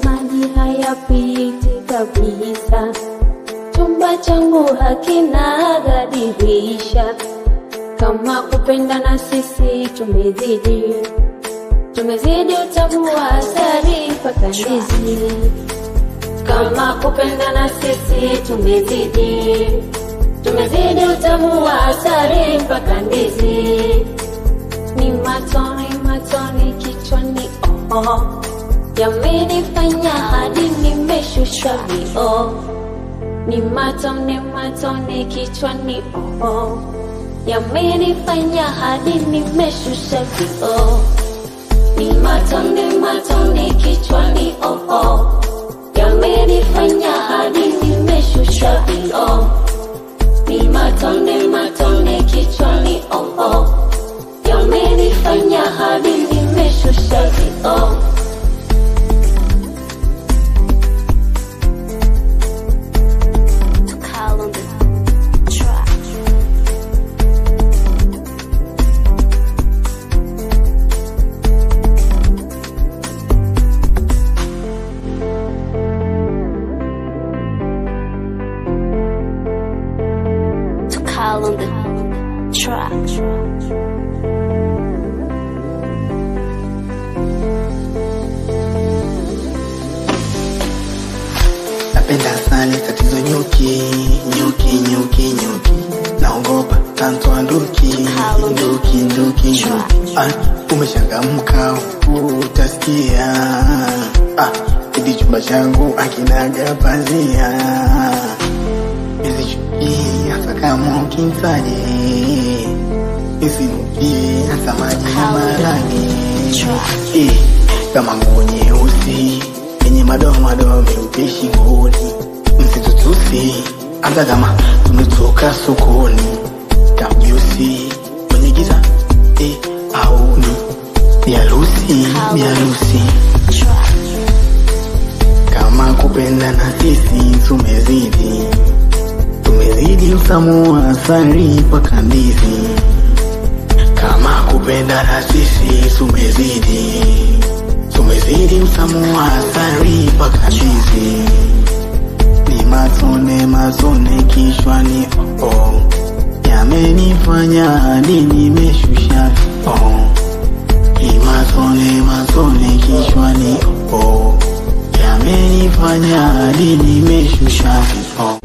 Maji hayapiti kabisa, chumba changu hakina dirisha. Kama kupenda na sisi tumezidi utamu wa asali mpaka ndizi. Kama kupenda na sisi tumezidi utamu wa asali mpaka ndizi. Ni matone kichwani, yamenifanya hadi nimeshusha vioo. Ni matone kichwani, yamenifanya hadi nimeshusha vioo. Ni matone kichwani, yamenifanya hadi nimeshusha vioo. Ni matone kichwani, yamenifanya hadi nimeshusha vioo. On the track. Napenda asali, tatizo nyuki. Naogopa tanto nduki. Umechangamka utasikia. Hidi chumba changu akinaga pazia. Hasa kama ukimfanye isinukie hasa maji na maragi. Kama nguo nyeusi yenye madoa meupe shingoni, msitutusi hata kama tumetoka sokoni. Kamjusi kwenye giza au ni biarusi. Kama kupenda na sisi tumezidi utamu wa asali mpaka ndizi. Kama kupenda na sisi tumezidi utamu wa asali mpaka ndizi. Ni matone kichwani, yamenifanya hadi nimeshusha vioo. Ni matone kichwani, yamenifanya hadi nimeshusha vioo.